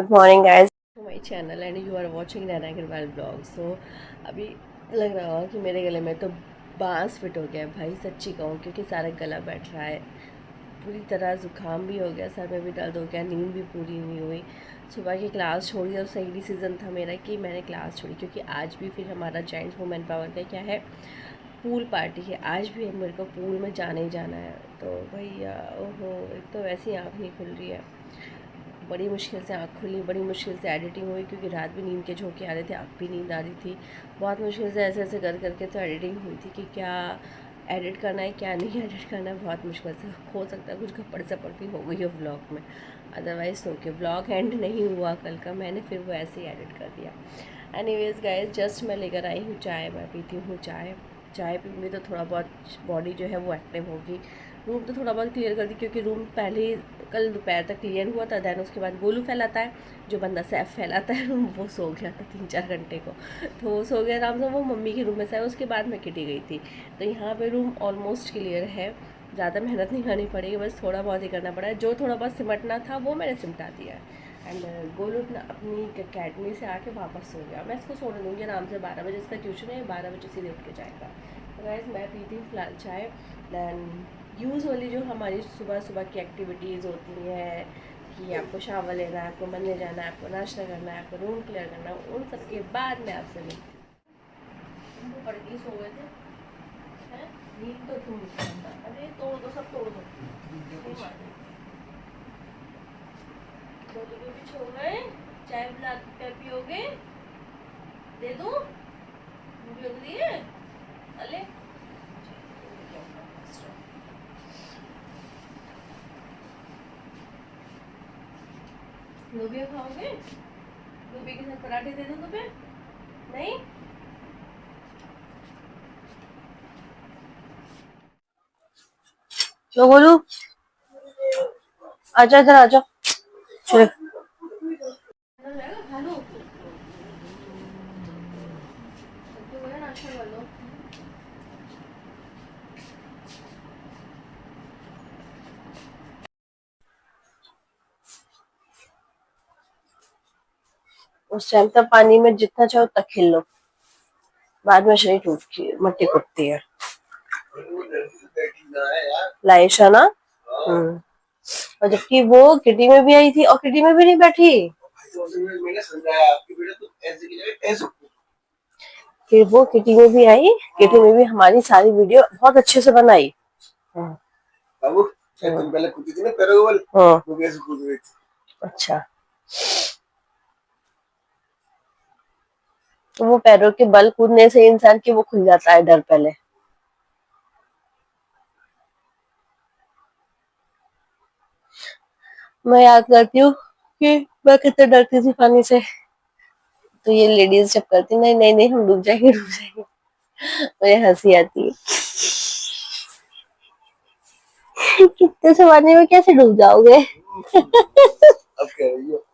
Good morning guys to my channel and you are watching Naina Agrawal blog. So अभी लग रहा होगा कि मेरे गले में तो बांस फिट हो गया है भाई, सच्ची कहूँ, क्योंकि सारा गला बैठ रहा है पूरी तरह। ज़ुकाम भी हो गया, सर में भी दर्द हो गया, नींद भी पूरी नहीं हुई। सुबह की क्लास छोड़ी और सही डिसीज़न था मेरा कि मैंने क्लास छोड़ी, क्योंकि आज भी फिर हमारा जेंट्स वुमेन पावर का क्या है, पूल पार्टी है। आज भी मेरे को पूल में जाना ही जाना है। तो भैया ओहो, एक तो वैसी आँख नहीं खुल रही है, बड़ी मुश्किल से आँख खुली, बड़ी मुश्किल से एडिटिंग हुई, क्योंकि रात भी नींद के झोंके आ रहे थे, अब भी नींद आ रही थी। बहुत मुश्किल से ऐसे ऐसे कर करके तो एडिटिंग हुई थी कि क्या एडिट करना है क्या नहीं एडिट करना है, बहुत मुश्किल से। हो सकता है कुछ घप्पड़ सपड़ भी हो गई हो ब्लॉग में, अदरवाइज़ तो कि ब्लॉग एंड नहीं हुआ कल का, मैंने फिर वो ऐसे ही एडिट कर दिया। एनीवेज गाइस, जस्ट मैं लेकर आई हूँ चाय, मैं पीती हूँ चाय। चाय पीऊँगी तो थोड़ा बहुत बॉडी जो है वो एक्टिव होगी। रूम तो थोड़ा बहुत क्लियर कर दी, क्योंकि रूम पहले ही कल दोपहर तक क्लियर हुआ था। दैन उसके बाद गोलू फैलाता है, जो बंदा सैफ फैलाता है रूम, वो सो गया था 3-4 घंटे को। तो वो सो गया आराम से, वो मम्मी के रूम में से। उसके बाद मैं किटी गई थी। तो यहाँ पे रूम ऑलमोस्ट क्लियर है, ज़्यादा मेहनत नहीं करनी पड़ेगी, बस थोड़ा बहुत ही करना पड़ा है। जो थोड़ा बहुत सिमटना था वो मैंने सिमटा दिया है। एंड गोलू अपनी अकेडमी से आके वापस सो गया। मैं इसको सोने दूँगी आराम से, 12 बजे इसका ट्यूशन है, 12 बजे सीधे उठ के जाएगा। तो गाइस मैं पीती हूँ फिलहाल चाय। दैन यूजुअली जो हमारी सुबह सुबह की एक्टिविटीज़ होती हैं कि आपको शावर लेना है, आपको मंदिर जाना है, आपको नाश्ता करना है, आपको रूम क्लियर करना है, उन सब के बाद मैं आपसे मिलती हूँ। तुम पढ़ के सो गए थे हैं? नींद तो तुम अरे तोड़ दो, सब तोड़ दो। गोलू के भी सो गए, चाय पिला पियोगे? दे दूँ? भूख लग रही है? अले लोबिया खाओगे? लोबिया के साथ पराठे दे दूँ तुम्हें? नहीं? क्यों बोलू आजा इधर आजा चल। खा लो, सबको बोला नाश्ता कर लो। उस टाइम तक पानी में जितना चाहो उतना खेल लो, बाद में शरीर टूटती है, मट्टी कुटती है। लाइशा ना। और जबकि वो किटी में भी आई थी और किटी में भी नहीं बैठी। फिर वो किटी में भी आई, किटी में भी हमारी सारी वीडियो बहुत अच्छे से बनाई। बाबू तुम पहले कूदी थी ना पैरों के बल, वो कैसे कूद रही थी? अच्छा, तो वो पैरों के बल कूदने से इंसान की वो खुल जाता है डर पहले। मैं याद करती हूँ कि मैं कितने डरती थी पानी से। तो ये लेडीज जब करती नहीं नहीं नहीं हम डूब जाएंगे डूब जाएंगे, मुझे हंसी आती है। कितने से पानी में कैसे डूब जाओगे? अब कह रही हो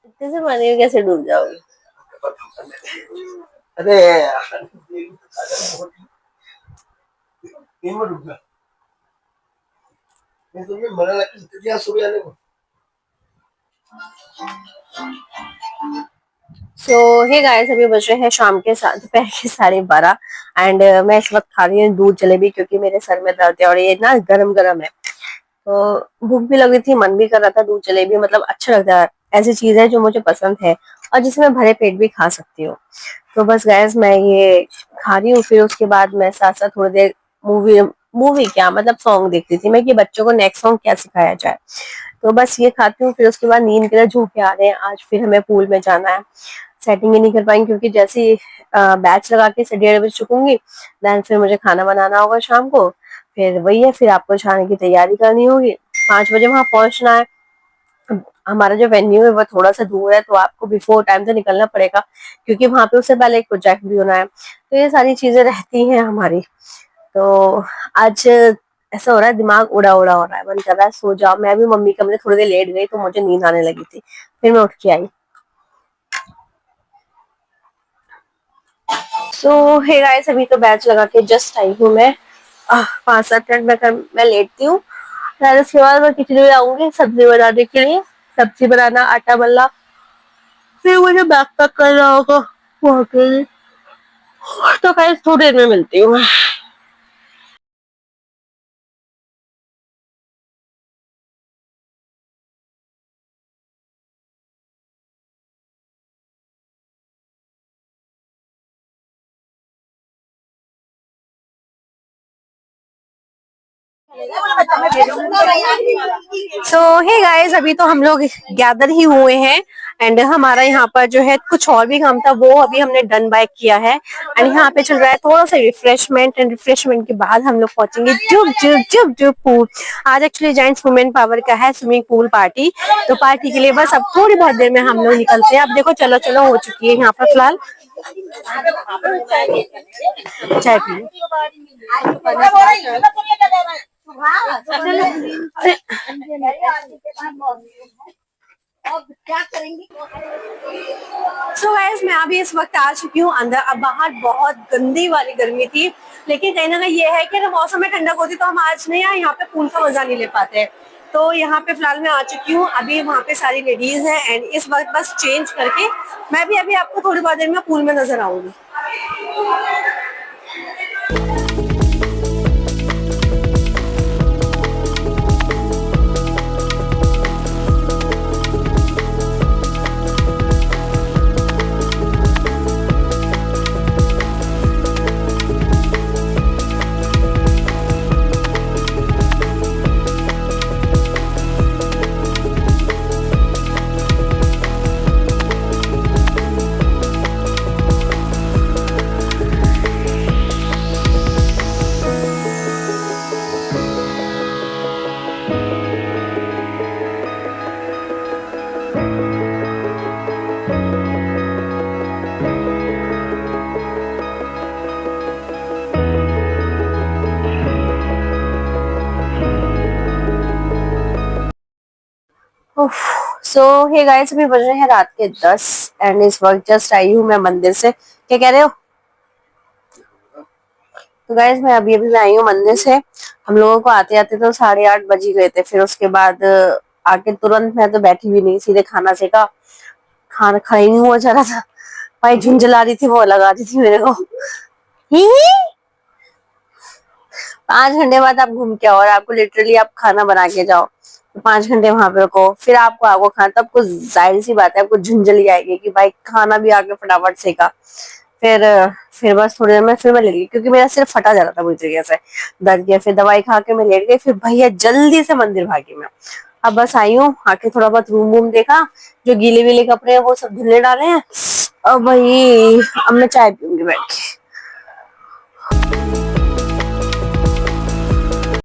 इतने से पानी में कैसे डूब जाओगे? अरे डूबना तुम्हें मना लगा सुबह आने को। सो हे गाइस, अभी बज रहे हैं शाम के दोपहर के 12:30 एंड मैं इस वक्त खा रही हूँ दूध जलेबी, क्योंकि मेरे सर में दर्द है और ये ना गरम गरम है। तो भूख भी लग रही थी, मन भी कर रहा था। दूध जलेबी मतलब अच्छा लगता है, ऐसी चीज है जो मुझे पसंद है और जिसे मैं भरे पेट भी खा सकती हूँ। तो बस गैस मैं ये खा रही हूँ, फिर उसके बाद मैं साथ साथ थोड़ी देर मूवी मूवी क्या मतलब सॉन्ग देखती थी मैं कि बच्चों को नेक्स्ट सॉन्ग क्या सिखाया जाए। तो बस ये खाती हूँ, फिर उसके बाद नींद के लिए झोंके आ रहे हैं। आज फिर हमें पूल में जाना है, सेटिंग ही नहीं कर पाएंगे, क्योंकि जैसे ही बैच लगा के 1:30 बजे चुकूंगी, देन फिर मुझे खाना बनाना होगा शाम को। फिर वही है, फिर आपको खाने की तैयारी करनी होगी। 5 बजे वहां पहुंचना है। हमारा जो वेन्यू है वो थोड़ा सा दूर है, तो आपको बिफोर टाइम से निकलना पड़ेगा, क्योंकि वहां पे उससे पहले एक प्रोजेक्ट भी होना है। तो ये सारी चीजें रहती हैं हमारी। तो आज ऐसा हो रहा है, दिमाग उड़ा उड़ा हो रहा है, मन कर रहा है सो जाओ। मैं भी मम्मी कमरे थोड़ी देर लेट गई तो मुझे नींद आने लगी थी, फिर मैं उठ के आई। सो हे गाइस, अभी तो बैच लगा के जस्ट आई हूँ मैं। 5-7 मिनट मैं लेटती हूँ, फिर उसके बाद मैं किचन में आऊंगी सब्जी बनाने के लिए, सब्जी बनाना, आटा मलना, फिर मुझे बैक पैक करना होगा वहां के लिए। तो गाइस थोड़ी देर में मिलती हूँ मैं। सो हे गाइस, अभी तो हम लोग गैदर ही हुए हैं एंड हमारा यहाँ पर जो है कुछ और भी काम था, वो अभी हमने डन बाय किया है। एंड यहाँ पे चल रहा है थोड़ा सा रिफ्रेशमेंट, एंड रिफ्रेशमेंट के बाद हम लोग पहुंचेंगे जुब जुब जुब जुब पूल। आज एक्चुअली जेंट्स वुमेन पावर का है स्विमिंग पूल पार्टी, तो पार्टी के लिए बस अब थोड़ी बहुत देर में हम लोग निकलते हैं। अब देखो चलो चलो हो चुकी है यहाँ पर फिलहाल चाय पी। अरे सो गाइस, मैं अभी इस वक्त आ चुकी हूँ अंदर। अब बाहर बहुत गंदी वाली गर्मी थी, लेकिन कहीं ना कहीं ये है कि अगर मौसम में ठंडक होती तो हम आज नहीं आए, यहाँ पे पूल का मजा नहीं ले पाते। तो यहाँ पे फिलहाल मैं आ चुकी हूँ, अभी वहाँ पे सारी लेडीज हैं एंड इस वक्त बस चेंज करके मैं भी अभी आपको थोड़ी बहुत देर में पूल में नजर आऊंगी। सो हे गाइस, अभी बज रहे हैं रात के 10 एंड इस वक्त जस्ट आई हूँ मैं मंदिर से। क्या कह रहे हो? तो गाइस मैं अभी अभी आई हूँ मंदिर से। हम लोगों को आते आते तो 8:30 बज ही गए थे। फिर उसके बाद आके तुरंत मैं तो बैठी भी नहीं, सीधे खाना सेका। खाना खा ही नहीं हुआ जा रहा था, भाई झुंझला रही थी वो लगा रही थी मेरे को। ही 5 घंटे बाद आप घूम के आओ और आपको लिटरली आप खाना बना के जाओ, तो 5 घंटे वहां पे रखो, फिर आपको आपको खाना, तब कुछ जाहिर सी बात है आपको झुंझली आएगी कि भाई खाना भी आके फटाफट सेका। फिर फिर बस थोड़ी देर में फिर मैं लेट गई, क्योंकि मेरा सिर फटा जा रहा था पूरी तरीके से, दर्द किया। फिर दवाई खा के मैं लेट गई, फिर भैया जल्दी से मंदिर भागी मैं। अब बस आई हूँ, आके थोड़ा बहुत रूम वूम देखा, जो गीले वीले कपड़े हैं वो सब धुलने डाले हैं। अब भाई अब मैं चाय पीऊंगी बैठ के।